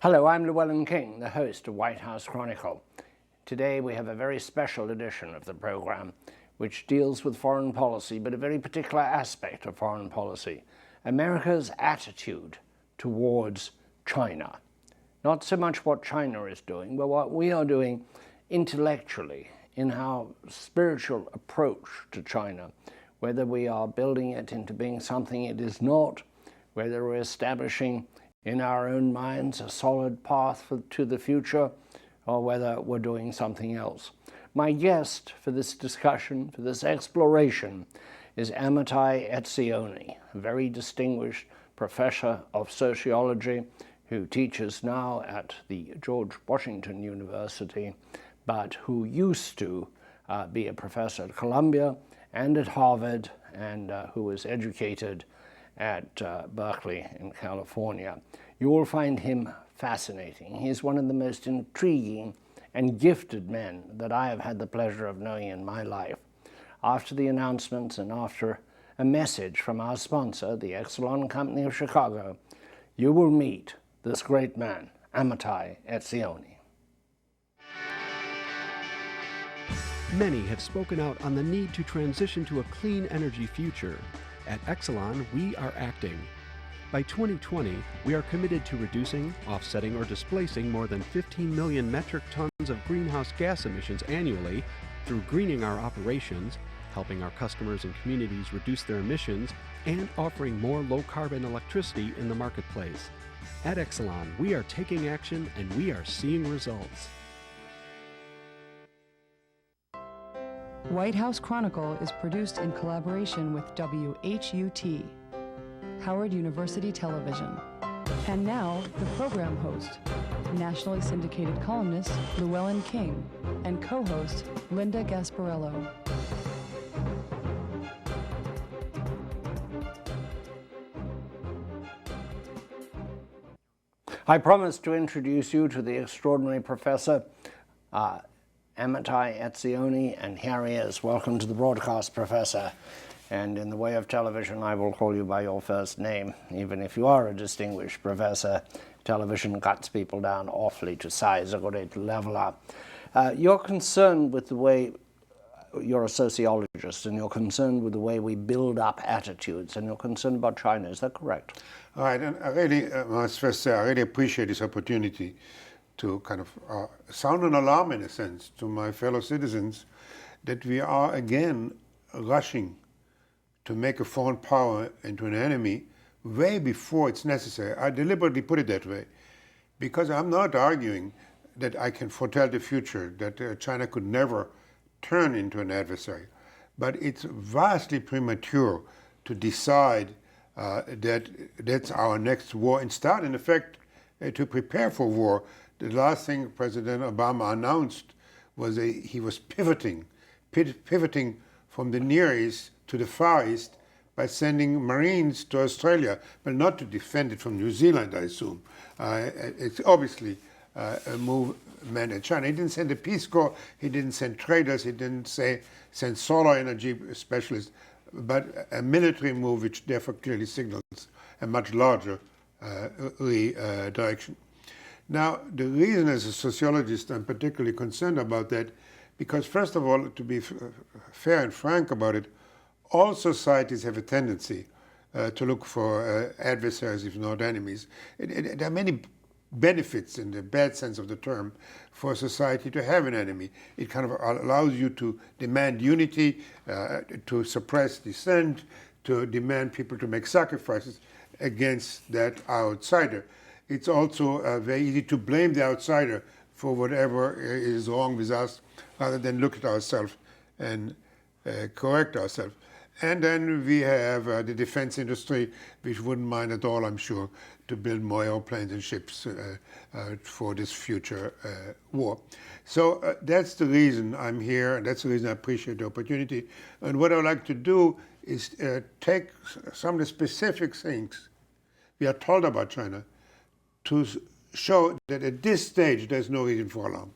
Hello, I'm Llewellyn King, the host of White House Chronicle. Today we have a very special edition of the program which deals with foreign policy, but a very particular aspect of foreign policy, America's attitude towards China. Not so much what China is doing, but what we are doing intellectually in our spiritual approach to China, whether we are building it into being something it is not, whether we're establishing in our own minds a solid path to the future, or whether we're doing something else. My guest for this discussion, for this exploration, is Amitai Etzioni, a very distinguished professor of sociology who teaches now at the George Washington University, but who used to be a professor at Columbia and at Harvard, and who was educated at Berkeley in California. You will find him fascinating. He's one of the most intriguing and gifted men that I have had the pleasure of knowing in my life. After the announcements and after a message from our sponsor, the Exelon Company of Chicago, you will meet this great man, Amitai Etzioni. Many have spoken out on the need to transition to a clean energy future. At Exelon, we are acting. By 2020, we are committed to reducing, offsetting, or displacing more than 15 million metric tons of greenhouse gas emissions annually through greening our operations, helping our customers and communities reduce their emissions, and offering more low-carbon electricity in the marketplace. At Exelon, we are taking action and we are seeing results. White House Chronicle is produced in collaboration with WHUT, Howard University Television. And now, the program host, nationally syndicated columnist Llewellyn King, and co-host Linda Gasparello. I promised to introduce you to the extraordinary professor, Amitai Etzioni, and here he is. Welcome to the broadcast, Professor. And in the way of television, I will call you by your first name. Even if you are a distinguished professor, television cuts people down awfully to size, or to level up. You're concerned with the way, you're a sociologist, and you're concerned with the way we build up attitudes, and you're concerned about China. Is that correct? All right, and I really must first say, I really appreciate this opportunity to kind of sound an alarm, in a sense, to my fellow citizens that we are again rushing to make a foreign power into an enemy way before it's necessary. I deliberately put it that way because I'm not arguing that I can foretell the future, that China could never turn into an adversary. But it's vastly premature to decide that that's our next war and start, in effect, to prepare for war. The last thing President Obama announced was he was pivoting from the Near East to the Far East by sending Marines to Australia, but not to defend it from New Zealand, I assume. It's obviously a movement in China. He didn't send a Peace Corps, he didn't send traders, he didn't send solar energy specialists, but a military move which therefore clearly signals a much larger direction. Now, the reason as a sociologist I'm particularly concerned about that, because first of all, to be fair and frank about it, all societies have a tendency to look for adversaries, if not enemies. There are many benefits, in the bad sense of the term, for society to have an enemy. It kind of allows you to demand unity, to suppress dissent, to demand people to make sacrifices against that outsider. It's also very easy to blame the outsider for whatever is wrong with us, rather than look at ourselves and correct ourselves. And then we have the defense industry, which wouldn't mind at all, I'm sure, to build more airplanes and ships for this future war. So that's the reason I'm here, and that's the reason I appreciate the opportunity. And what I'd like to do is take some of the specific things we are told about China to show that at this stage there's no reason for alarm.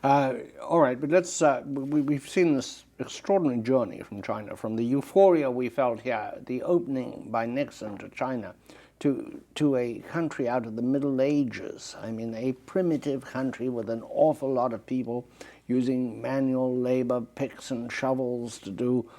All right, but let's, we've seen this extraordinary journey from China, from the euphoria we felt here, the opening by Nixon to China, to a country out of the Middle Ages. I mean, a primitive country with an awful lot of people using manual labor, picks and shovels to do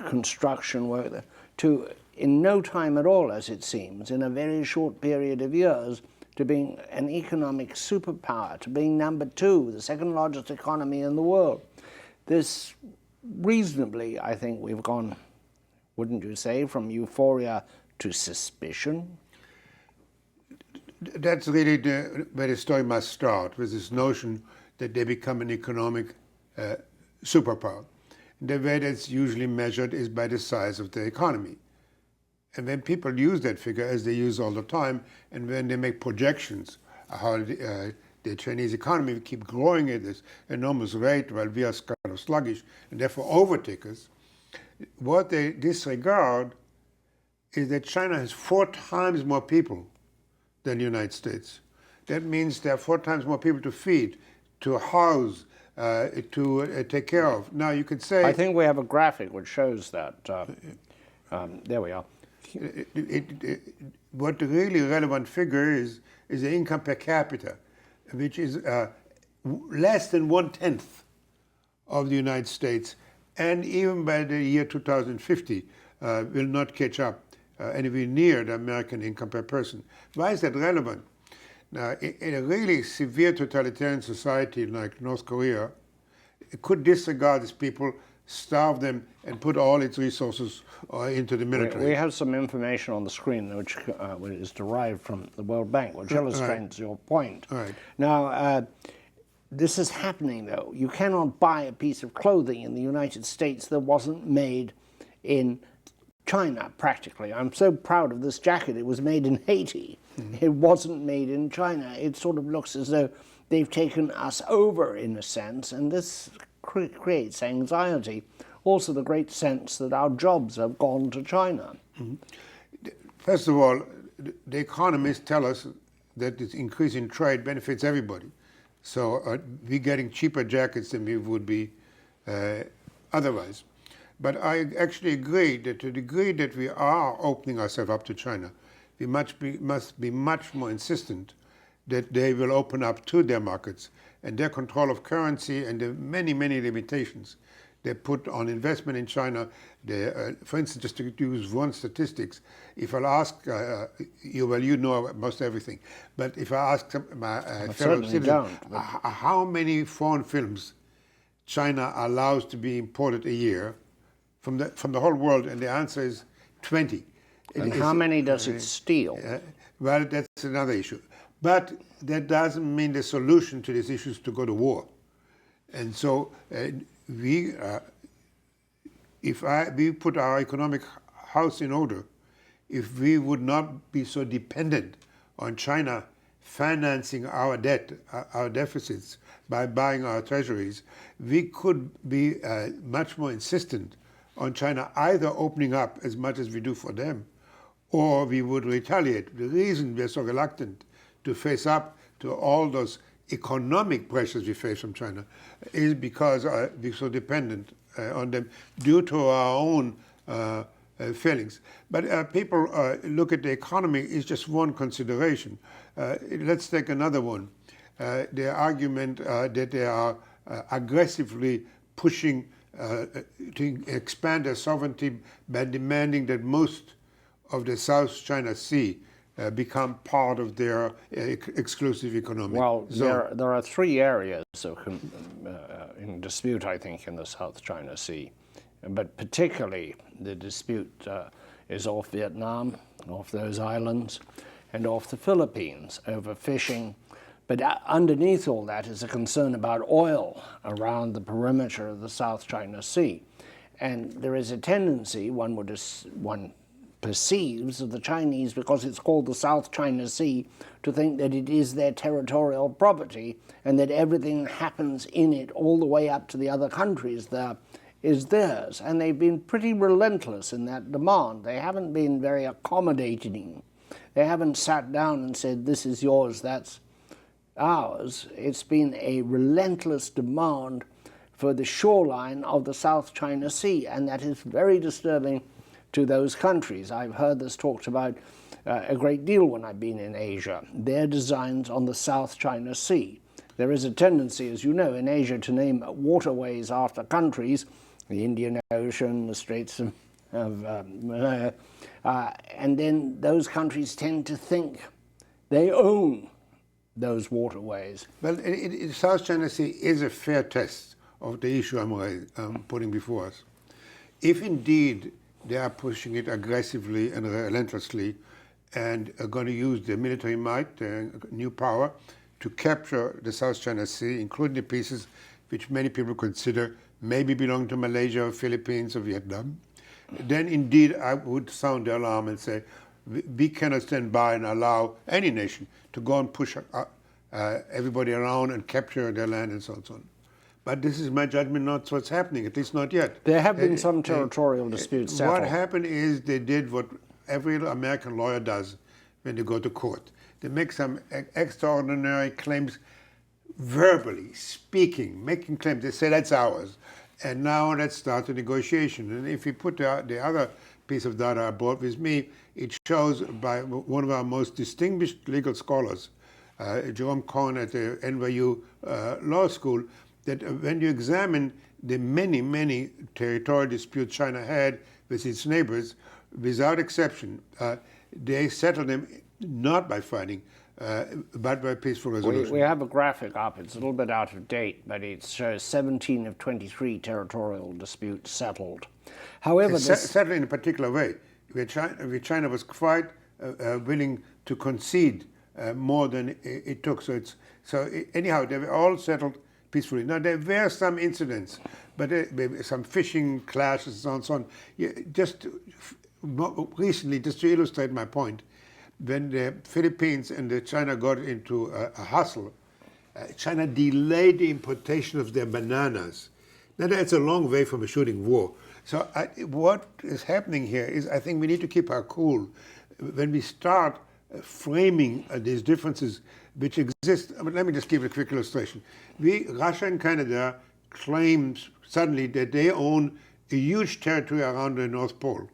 construction work, to, in no time at all, as it seems, in a very short period of years, to being an economic superpower, to being number 2, the second largest economy in the world. This reasonably, I think we've gone, wouldn't you say, from euphoria to suspicion? That's really where the story must start, with this notion that they become an economic superpower. The way that's usually measured is by the size of the economy. And when people use that figure, as they use all the time, and when they make projections how the Chinese economy will keep growing at this enormous rate while we are kind of sluggish and therefore overtake us, what they disregard is that China has 4 times more people than the United States. That means there are 4 times more people to feed, to house, to take care of. Now you could say... I think we have a graphic which shows that. There we are. What the really relevant figure is the income per capita, which is less than 1/10 of the United States, and even by the year 2050 will not catch up anywhere near the American income per person. Why is that relevant? Now, in a really severe totalitarian society like North Korea, it could disregard these people, starve them, and put all its resources into the military. We have some information on the screen which is derived from the World Bank, which illustrates your point. Right. Now, this is happening, though. You cannot buy a piece of clothing in the United States that wasn't made in China, practically. I'm so proud of this jacket. It was made in Haiti. Mm-hmm. It wasn't made in China. It sort of looks as though they've taken us over, in a sense, and this creates anxiety. Also the great sense that our jobs have gone to China. Mm-hmm. First of all, the economists tell us that this increase in trade benefits everybody. So we're getting cheaper jackets than we would be otherwise. But I actually agree that to the degree that we are opening ourselves up to China, we must be much more insistent that they will open up to their markets and their control of currency and the many, many limitations they put on investment in China. For instance, just to use one statistics, if I'll ask you, well, you know most everything, but if I ask my fellow citizens, how many foreign films China allows to be imported a year from the whole world, and the answer is 20. And how many does it steal? Well, that's another issue. But that doesn't mean the solution to these issues to go to war. And so if we put our economic house in order, if we would not be so dependent on China financing our debt, our deficits, by buying our treasuries, we could be much more insistent on China either opening up as much as we do for them, or we would retaliate. The reason we're so reluctant to face up to all those economic pressures we face from China is because we're so dependent on them due to our own failings. But people look at the economy as just one consideration. Let's take another one. The argument that they are aggressively pushing to expand their sovereignty by demanding that most of the South China Sea become part of their exclusive economic zone. There are 3 areas in dispute, I think, in the South China Sea. But particularly the dispute is off Vietnam, off those islands, and off the Philippines over fishing. But underneath all that is a concern about oil around the perimeter of the South China Sea. And there is a tendency, one perceives, of the Chinese, because it's called the South China Sea, to think that it is their territorial property and that everything that happens in it all the way up to the other countries there is theirs. And they've been pretty relentless in that demand. They haven't been very accommodating. They haven't sat down and said, this is yours, that's ours. It's been a relentless demand for the shoreline of the South China Sea, and that is very disturbing to those countries. I've heard this talked about a great deal when I've been in Asia. Their designs on the South China Sea. There is a tendency, as you know, in Asia to name waterways after countries, the Indian Ocean, the Straits of Malaya, and then those countries tend to think they own those waterways. Well, South China Sea is a fair test of the issue I'm putting before us. If indeed they are pushing it aggressively and relentlessly and are going to use their military might, their new power, to capture the South China Sea, including the pieces which many people consider maybe belong to Malaysia or Philippines or Vietnam, then indeed I would sound the alarm and say, we cannot stand by and allow any nation to go and push everybody around and capture their land and so on and so on. But this is my judgment, not what's happening, at least not yet. There have been some territorial disputes settled. What happened is they did what every American lawyer does when they go to court. They make some extraordinary claims verbally, speaking, making claims. They say that's ours. And now let's start the negotiation. And if you put the other piece of data I brought with me, it shows by one of our most distinguished legal scholars, Jerome Cohen at the NYU Law School, that when you examine the many, many territorial disputes China had with its neighbors, without exception, they settled them not by fighting, but by peaceful resolution. We have a graphic up. It's a little bit out of date, but it shows 17 of 23 territorial disputes settled. However, settled in a particular way, where China was quite willing to concede more than it took. Anyhow, they were all settled peacefully. Now, there were some incidents, but some fishing clashes and so on. Just recently, just to illustrate my point, when the Philippines and China got into a hustle, China delayed the importation of their bananas. Now, that's a long way from a shooting war. So what is happening here is I think we need to keep our cool when we start framing these differences which exist. Let me just give a quick illustration. Russia and Canada claim suddenly that they own a huge territory around the North Pole.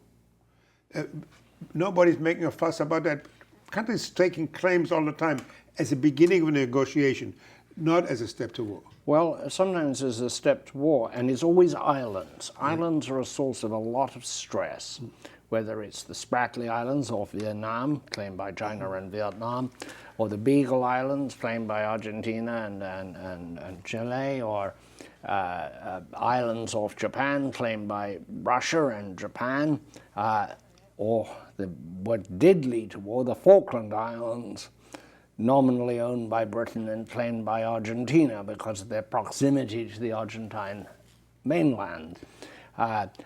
Nobody's making a fuss about that. Countries taking claims all the time as a beginning of a negotiation, not as a step to war. Well, sometimes as a step to war, and it's always islands. Islands are a source of a lot of stress, whether it's the Spratly Islands off Vietnam, claimed by China and Vietnam, or the Beagle Islands, claimed by Argentina and Chile, or islands off Japan, claimed by Russia and Japan, or what did lead to war, the Falkland Islands, nominally owned by Britain and claimed by Argentina because of their proximity to the Argentine mainland.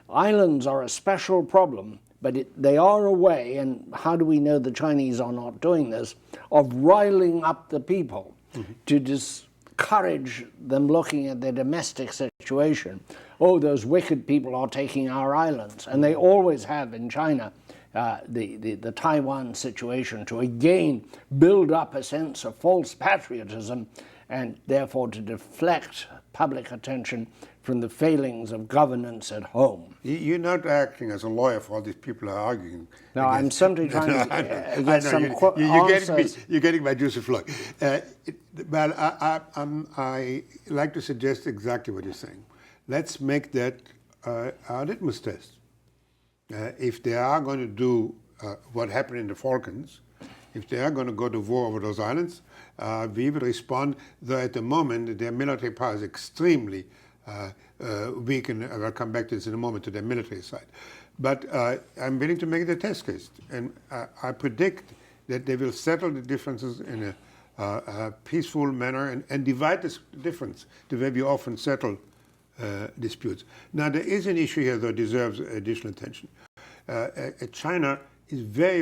Islands are a special problem, but they are a way, and how do we know the Chinese are not doing this, of riling up the people to discourage them looking at their domestic situation. Oh, those wicked people are taking our islands, and they always have in China. The Taiwan situation, to again build up a sense of false patriotism and therefore to deflect public attention from the failings of governance at home. You're not acting as a lawyer for all these people who are arguing. No, I'm simply trying to get some answers. You're getting my juicy flow. Well, I like to suggest exactly what you're saying. Let's make that our litmus test. If they are going to do what happened in the Falklands, if they are going to go to war over those islands, we will respond, though at the moment their military power is extremely weak, and I'll come back to this in a moment, to their military side. But I'm willing to make the test case, and I predict that they will settle the differences in a peaceful manner and divide this difference the way we often settle disputes. Now, there is an issue here that deserves additional attention. China is very